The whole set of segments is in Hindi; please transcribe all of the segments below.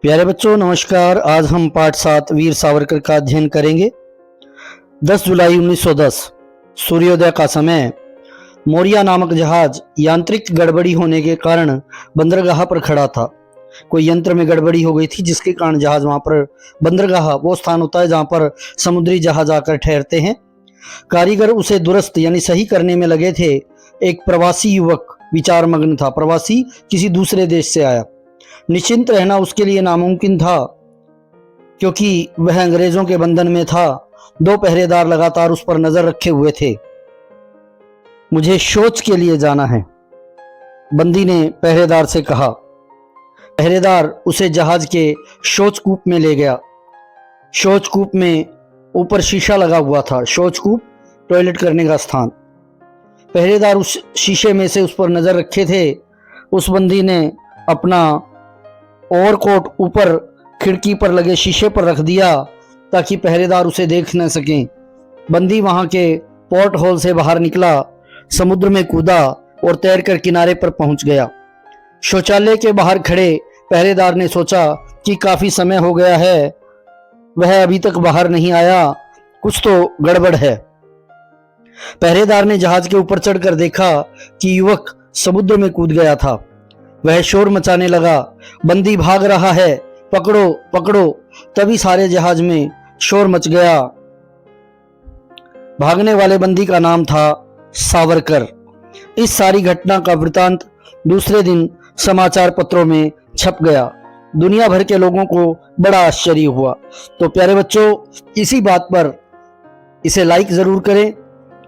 प्यारे बच्चों नमस्कार। आज हम पाठ 7 वीर सावरकर का अध्ययन करेंगे। 10 जुलाई 1910 सूर्योदय का समय। मोरिया नामक जहाज यांत्रिक गड़बड़ी होने के कारण बंदरगाह पर खड़ा था। कोई यंत्र में गड़बड़ी हो गई थी जिसके कारण जहाज वहां पर, बंदरगाह वो स्थान होता है जहां पर समुद्री जहाज आकर ठहरते हैं। कारीगर उसे दुरुस्त यानी सही करने में लगे थे। एक प्रवासी युवक विचार मग्न था। प्रवासी किसी दूसरे देश से आया। निश्चिंत रहना उसके लिए नामुमकिन था क्योंकि वह अंग्रेजों के बंधन में था। 2 पहरेदार लगातार उस पर नजर रखे हुए थे। मुझे शौच के लिए जाना है, बंदी ने पहरेदार से कहा। पहरेदार उसे जहाज के शौचकूप में ले गया। शौचकूप में ऊपर शीशा लगा हुआ था। शौचकूप टॉयलेट करने का स्थान। पहरेदार उस शीशे में से उस पर नजर रखे थे। उस बंदी ने अपना ओवरकोट ऊपर खिड़की पर लगे शीशे पर रख दिया ताकि पहरेदार उसे देख न सकें। बंदी वहां के पोर्ट होल से बाहर निकला, समुद्र में कूदा और तैरकर किनारे पर पहुंच गया। शौचालय के बाहर खड़े पहरेदार ने सोचा कि काफी समय हो गया है, वह अभी तक बाहर नहीं आया, कुछ तो गड़बड़ है। पहरेदार ने जहाज के ऊपर चढ़कर देखा कि युवक समुद्र में कूद गया था। वह शोर मचाने लगा, बंदी भाग रहा है, पकड़ो पकड़ो। तभी सारे जहाज में शोर मच गया। भागने वाले बंदी का नाम था सावरकर। इस सारी घटना का वृतांत दूसरे दिन समाचार पत्रों में छप गया। दुनिया भर के लोगों को बड़ा आश्चर्य हुआ। तो प्यारे बच्चों, इसी बात पर इसे लाइक जरूर करें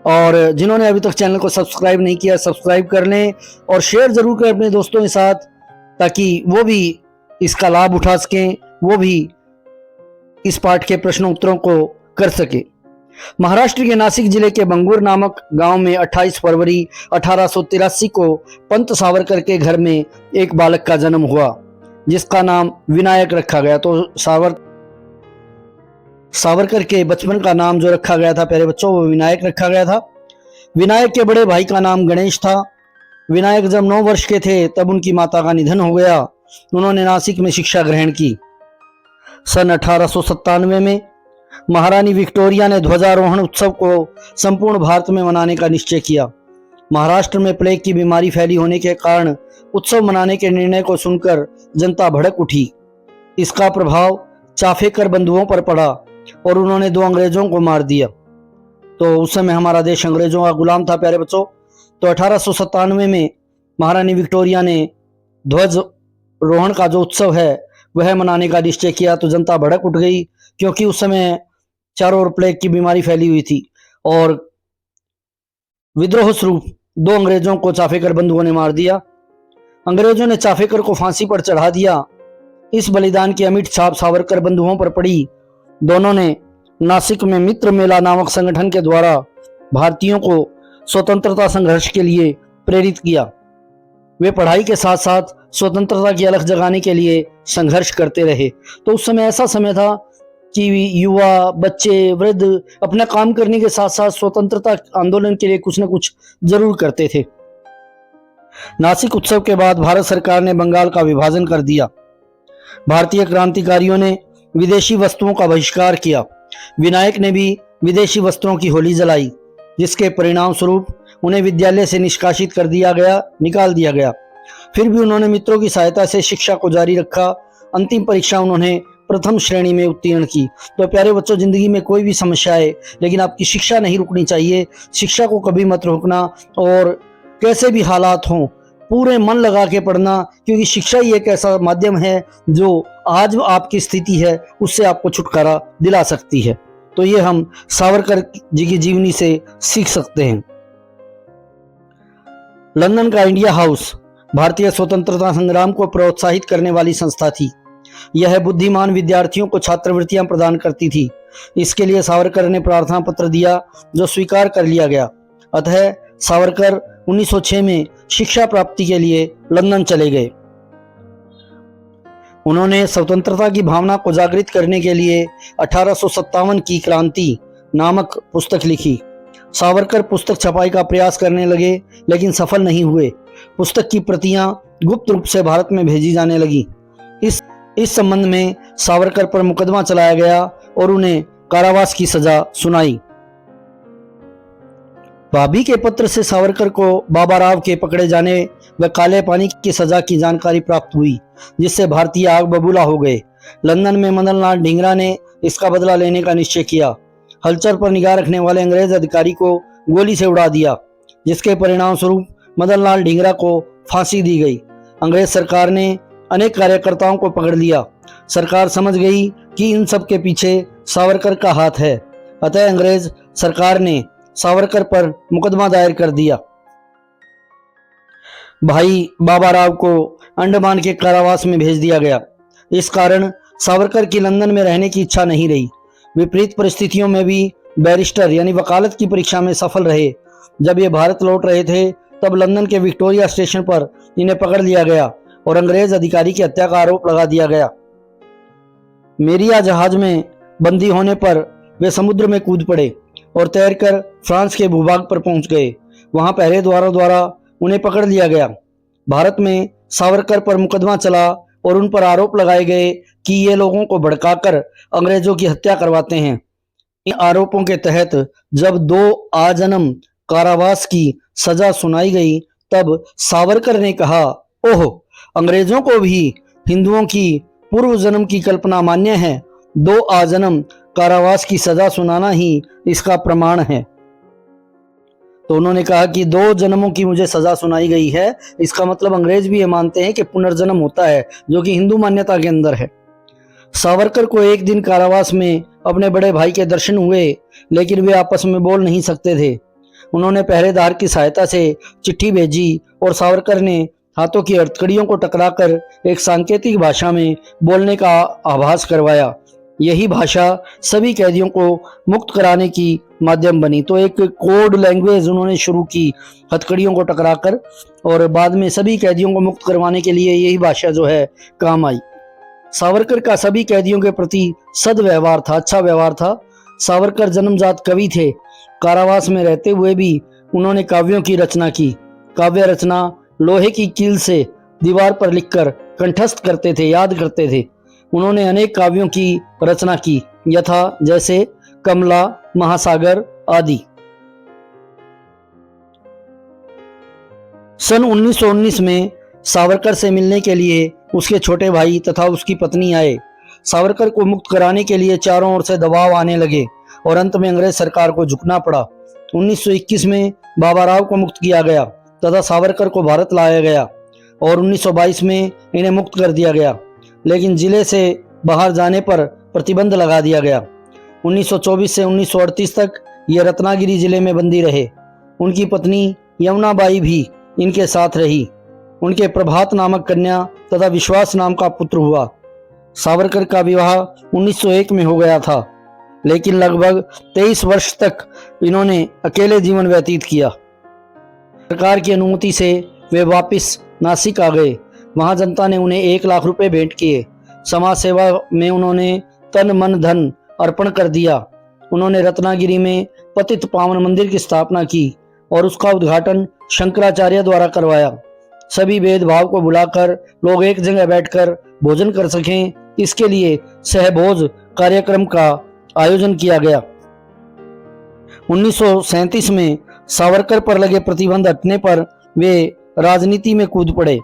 और जिन्होंने अभी तक चैनल को सब्सक्राइब नहीं किया सब्सक्राइब कर लें और शेयर जरूर करें अपने दोस्तों के साथ ताकि वो भी इसका लाभ उठा सकें, वो भी इस पाठ के प्रश्नों उत्तरों को कर सके। महाराष्ट्र के नासिक जिले के बंगूर नामक गांव में 28 फरवरी 1883 को पंत सावरकर के घर में एक बालक का जन्म हुआ जिसका नाम विनायक रखा गया। तो सावरकर के बचपन का नाम जो रखा गया था प्यारे बच्चों वो विनायक रखा गया था। विनायक के बड़े भाई का नाम गणेश था। विनायक जब 9 वर्ष के थे तब उनकी माता का निधन हो गया। उन्होंने नासिक में शिक्षा ग्रहण की। सन 1897 में महारानी विक्टोरिया ने ध्वजारोहण उत्सव को संपूर्ण भारत में मनाने का निश्चय किया। महाराष्ट्र में प्लेग की बीमारी फैली होने के कारण उत्सव मनाने के निर्णय को सुनकर जनता भड़क उठी। इसका प्रभाव चाफेकर बंधुओं पर पड़ा और उन्होंने 2 अंग्रेजों को मार दिया। तो उस समय हमारा देश अंग्रेजों का गुलाम था प्यारे बच्चों। तो 1897 में महारानी विक्टोरिया ने ध्वजारोहण का जो उत्सव है वह मनाने का निश्चय किया। तो जनता भड़क उठ गई क्योंकि उस समय चारों ओर प्लेग की बीमारी फैली हुई थी और विद्रोह स्वरूप 2 अंग्रेजों को चाफेकर बंधुओं ने मार दिया। अंग्रेजों ने चाफेकर को फांसी पर चढ़ा दिया। इस बलिदान की अमिट छाप सावरकर बंधुओं पर पड़ी। दोनों ने नासिक में मित्र मेला नामक संगठन के द्वारा भारतीयों को स्वतंत्रता संघर्ष के लिए प्रेरित किया। वे पढ़ाई के साथ साथ स्वतंत्रता की अलख जगाने के लिए संघर्ष करते रहे। तो उस समय ऐसा समय था कि युवा, बच्चे, वृद्ध अपना काम करने के साथ साथ स्वतंत्रता आंदोलन के लिए कुछ न कुछ जरूर करते थे। नासिक उत्सव के बाद भारत सरकार ने बंगाल का विभाजन कर दिया। भारतीय क्रांतिकारियों ने विदेशी वस्तुओं का बहिष्कार किया। विनायक ने भी विदेशी वस्त्रों की होली जलाई जिसके परिणाम स्वरूप उन्हें विद्यालय से निकाल दिया गया। फिर भी उन्होंने मित्रों की सहायता से शिक्षा को जारी रखा। अंतिम परीक्षा उन्होंने प्रथम श्रेणी में उत्तीर्ण की। तो प्यारे बच्चों, जिंदगी में कोई भी समस्या है लेकिन आपकी शिक्षा नहीं रुकनी चाहिए। शिक्षा को कभी मत रोकना और कैसे भी हालात हों पूरे मन लगा के पढ़ना, क्योंकि शिक्षा ही एक ऐसा माध्यम है जो आज आपकी स्थिति है उससे आपको छुटकारा दिला सकती है। तो ये हम सावरकर जी की जीवनी से सीख सकते हैं। लंदन का इंडिया हाउस भारतीय स्वतंत्रता संग्राम को प्रोत्साहित करने वाली संस्था थी। यह बुद्धिमान विद्यार्थियों को छात्रवृत्तियां प्रदान करती थी। इसके लिए सावरकर ने प्रार्थना पत्र दिया जो स्वीकार कर लिया गया। अतः सावरकर 1906 में शिक्षा प्राप्ति के लिए लंदन चले गए। उन्होंने स्वतंत्रता की भावना को जागृत करने के लिए 1857 की क्रांति नामक पुस्तक लिखी। सावरकर पुस्तक छपाई का प्रयास करने लगे लेकिन सफल नहीं हुए। पुस्तक की प्रतियां गुप्त रूप से भारत में भेजी जाने लगी। इस संबंध में सावरकर पर मुकदमा चलाया गया और उन्हें कारावास की सजा सुनाई। भाभी के पत्र से सावरकर को बाबा राव के पकड़े जाने व काले पानी की सजा की जानकारी प्राप्त हुई, जिससे भारतीय आग बबूला हो गए। लंदन में मदन लाल ढींगरा ने इसका बदला लेने का निश्चय किया। हलचल पर निगाह रखने वाले अंग्रेज अधिकारी को गोली से उड़ा दिया, जिसके परिणाम स्वरूप मदन लाल ढींगरा को फांसी दी गई। अंग्रेज सरकार ने अनेक कार्यकर्ताओं को पकड़ लिया। सरकार समझ गई कि इन सब के पीछे सावरकर का हाथ है, अतः अंग्रेज सरकार ने सावरकर पर मुकदमा दायर कर दिया। भाई बाबा राव को अंडमान के कारावास में भेज दिया गया। इस कारण सावरकर की लंदन में रहने की इच्छा नहीं रही। विपरीत परिस्थितियों में भी बैरिस्टर यानी वकालत की परीक्षा में सफल रहे। जब ये भारत लौट रहे थे तब लंदन के विक्टोरिया स्टेशन पर इन्हें पकड़ लिया गया और अंग्रेज अधिकारी की हत्या का आरोप लगा दिया गया। मेरिया जहाज में बंदी होने पर वे समुद्र में कूद पड़े और तैरकर फ्रांस के भूभाग पर पहुंच गए। वहां पहरेदारों द्वारा उन्हें पकड़ लिया गया। भारत में सावरकर पर मुकदमा चला और उन पर आरोप लगाए गए कि ये लोगों को भड़काकर अंग्रेजों की हत्या करवाते हैं। इन आरोपों के तहत जब 2 आजन्म कारावास की सजा सुनाई गई तब सावरकर ने कहा, ओह, अंग्रेजों को भी हिंदुओं की पूर्व जन्म की कल्पना मान्य है। 2 आजन्म कारावास की सजा सुनाना ही इसका प्रमाण है। तो उन्होंने कहा कि 2 जन्मों की मुझे सजा सुनाई गई है, इसका मतलब अंग्रेज भी ये मानते हैं कि पुनर्जन्म होता है, जो कि हिंदू मान्यता के अंदर है। सावरकर को एक दिन कारावास में अपने बड़े भाई के दर्शन हुए, लेकिन वे आपस में बोल नहीं सकते थे। उन्होंने पहरेदार की सहायता से चिट्ठी भेजी और सावरकर ने हाथों की हथकड़ियों को टकराकर एक सांकेतिक भाषा में बोलने का आभास करवाया। यही भाषा सभी कैदियों को मुक्त कराने की माध्यम बनी। तो एक कोड लैंग्वेज उन्होंने शुरू की हथकड़ियों को टकराकर, और बाद में सभी कैदियों को मुक्त करवाने के लिए यही भाषा जो है काम आई। सावरकर का सभी कैदियों के प्रति सद्व्यवहार था, अच्छा व्यवहार था। सावरकर जन्मजात कवि थे। कारावास में रहते हुए भी उन्होंने काव्यों की रचना की। काव्य रचना लोहे की कील से दीवार पर लिखकर कंठस्थ करते थे, याद करते थे। उन्होंने अनेक काव्यों की रचना की, यथा जैसे कमला, महासागर आदि। सन 1919 में सावरकर से मिलने के लिए उसके छोटे भाई तथा उसकी पत्नी आए। सावरकर को मुक्त कराने के लिए चारों ओर से दबाव आने लगे और अंत में अंग्रेज सरकार को झुकना पड़ा। 1921 में बाबा राव को मुक्त किया गया तथा सावरकर को भारत लाया गया और 1922 में इन्हें मुक्त कर दिया गया, लेकिन जिले से बाहर जाने पर प्रतिबंध लगा दिया गया। 1924 से 1938 तक ये रत्नागिरी जिले में बंदी रहे। उनकी पत्नी यमुनाबाई भी इनके साथ रही। उनके प्रभात नामक कन्या तथा विश्वास नाम का पुत्र हुआ। सावरकर का विवाह 1901 में हो गया था, लेकिन लगभग 23 वर्ष तक इन्होंने अकेले जीवन व्यतीत किया। सरकार की अनुमति से वे वापस नासिक आ गए। वहां जनता ने उन्हें 1 लाख रुपए भेंट किए। समाज सेवा में उन्होंने तन मन धन अर्पण कर दिया। उन्होंने रत्नागिरी में पतित पावन मंदिर की स्थापना की और उसका उद्घाटन शंकराचार्य द्वारा करवाया। सभी भेदभाव को भुलाकर लोग एक जगह बैठकर भोजन कर सकें, इसके लिए सहभोज कार्यक्रम का आयोजन किया गया। 1937 में सावरकर पर लगे प्रतिबंध हटने पर वे राजनीति में कूद पड़े।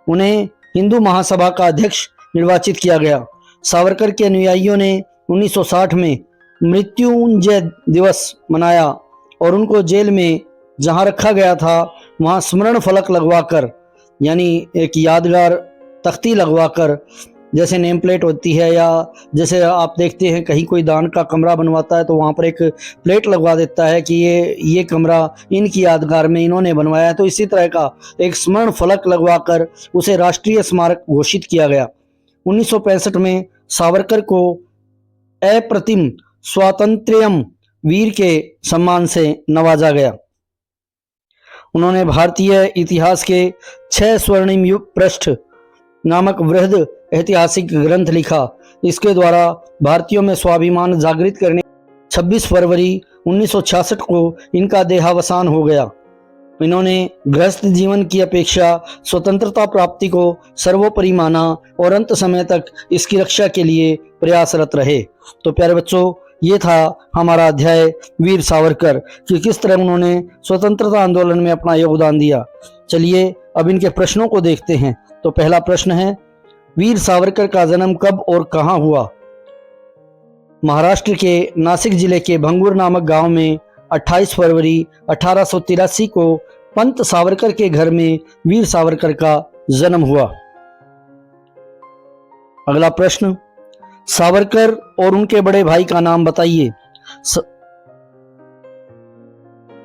उन्हें हिंदू महासभा का अध्यक्ष निर्वाचित किया गया। सावरकर के अनुयायियों ने 1960 में मृत्युंजय दिवस मनाया और उनको जेल में जहां रखा गया था वहां स्मरण फलक लगवाकर, यानी एक यादगार तख्ती लगवाकर, जैसे नेम प्लेट होती है या जैसे आप देखते हैं कहीं कोई दान का कमरा बनवाता है तो वहाँ पर एक प्लेट लगवा देता है कि ये कमरा इनकी यादगार में इन्होंने बनवाया है। तो इसी तरह का एक स्मरण फलक लगवाकर उसे राष्ट्रीय स्मारक घोषित किया गया। 1965 में सावरकर को अप्रतिम स्वातंत्र्यम वीर के सम्मान से नवाजा गया। उन्होंने भारतीय इतिहास के 6 स्वर्णिम युग पृष्ठ नामक वृहद ऐतिहासिक ग्रंथ लिखा। इसके द्वारा भारतीयों में स्वाभिमान जागृत करने 26 फरवरी 1966 को इनका देहावसान हो गया। इन्होंने गृहस्थ जीवन की अपेक्षा स्वतंत्रता प्राप्ति को सर्वोपरि माना और अंत समय तक इसकी रक्षा के लिए प्रयासरत रहे। तो प्यारे बच्चों, ये था हमारा अध्याय वीर सावरकर कि किस तरह उन्होंने स्वतंत्रता आंदोलन में अपना योगदान दिया। चलिए अब इनके प्रश्नों को देखते हैं। तो पहला प्रश्न है, वीर सावरकर का जन्म कब और कहाँ हुआ? महाराष्ट्र के नासिक जिले के भंगूर नामक गांव में 28 फरवरी 1883 को पंत सावरकर के घर में वीर सावरकर का जन्म हुआ। अगला प्रश्न, सावरकर और उनके बड़े भाई का नाम बताइए।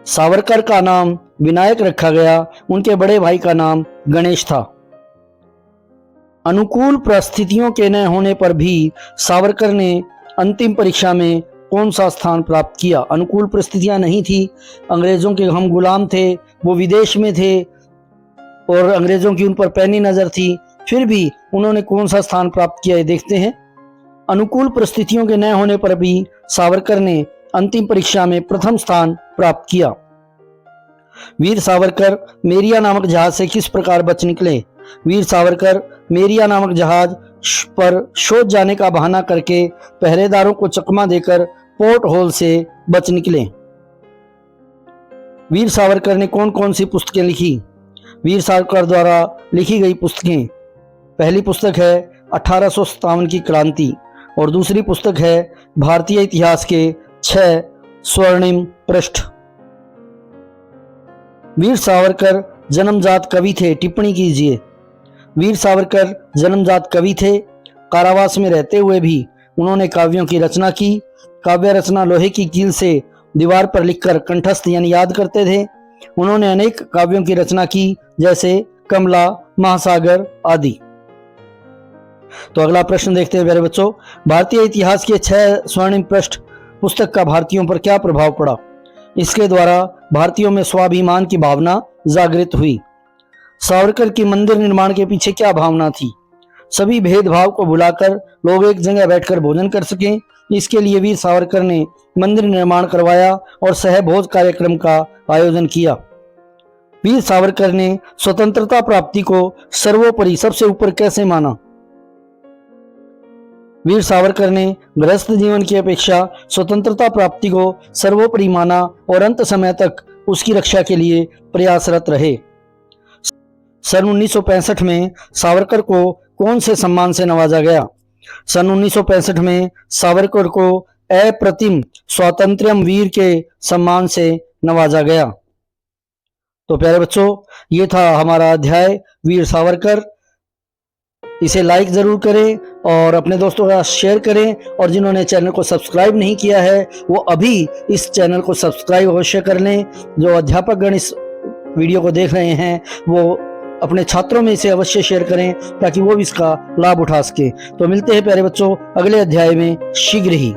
सावरकर का नाम विनायक रखा गया, उनके बड़े भाई का नाम गणेश था। अनुकूल परिस्थितियों के न होने पर भी सावरकर ने अंतिम परीक्षा में कौन सा स्थान प्राप्त किया? अनुकूल परिस्थितियां नहीं थी, अंग्रेजों के हम गुलाम थे, वो विदेश में थे और अंग्रेजों की उन पर पैनी नजर थी, फिर भी उन्होंने कौन सा स्थान प्राप्त किया ये देखते हैं। अनुकूल परिस्थितियों के न होने पर भी सावरकर ने अंतिम परीक्षा में प्रथम स्थान प्राप्त किया। वीर सावरकर मेरिया नामक जहाज से किस प्रकार बच निकले? वीर सावरकर मेरिया नामक जहाज पर शोध जाने का बहाना करके पहरेदारों को चकमा देकर पोर्ट होल से बच निकले। वीर सावरकर ने कौन कौन सी पुस्तकें लिखी? वीर सावरकर द्वारा लिखी गई पुस्तकें, पहली पुस्तक है 1857 की क्रांति और दूसरी पुस्तक है भारतीय इतिहास के 6 स्वर्णिम पृष्ठ। वीर सावरकर जन्मजात कवि थे, टिप्पणी कीजिए। वीर सावरकर जन्मजात कवि थे। कारावास में रहते हुए भी उन्होंने काव्यों की रचना की। काव्य रचना लोहे की कील से दीवार पर लिखकर कंठस्थ यानी याद करते थे। उन्होंने अनेक काव्यों की रचना की, जैसे कमला, महासागर आदि। तो अगला प्रश्न देखते हैं मेरे बच्चों, भारतीय इतिहास के 6 स्वर्णिम पृष्ठ पुस्तक का भारतीयों पर क्या प्रभाव पड़ा? इसके द्वारा भारतीयों में स्वाभिमान की भावना जागृत हुई। सावरकर की मंदिर निर्माण के पीछे क्या भावना थी? सभी भेदभाव को भुलाकर लोग एक जगह बैठकर भोजन कर सकें, इसके लिए वीर सावरकर ने मंदिर निर्माण करवाया और सहभोज कार्यक्रम का आयोजन किया। वीर सावरकर ने स्वतंत्रता प्राप्ति को सर्वोपरि सबसे ऊपर कैसे माना? वीर सावरकर ने गृहस्थ जीवन की अपेक्षा स्वतंत्रता प्राप्ति को सर्वोपरि माना और अंत समय तक उसकी रक्षा के लिए प्रयासरत रहे। सन 1965 में सावरकर को कौन से सम्मान से नवाजा गया? सन 1965 में सावरकर को अप्रतिम स्वातंत्र्यम वीर के सम्मान से नवाजा गया। तो प्यारे बच्चों, ये था हमारा अध्याय वीर सावरकर। इसे लाइक जरूर करें और अपने दोस्तों के साथ शेयर करें, और जिन्होंने चैनल को सब्सक्राइब नहीं किया है वो अभी इस चैनल को सब्सक्राइब अवश्य कर लें। जो अध्यापकगण इस वीडियो को देख रहे हैं वो अपने छात्रों में इसे अवश्य शेयर करें ताकि वो भी इसका लाभ उठा सके। तो मिलते हैं प्यारे बच्चों अगले अध्याय में शीघ्र ही।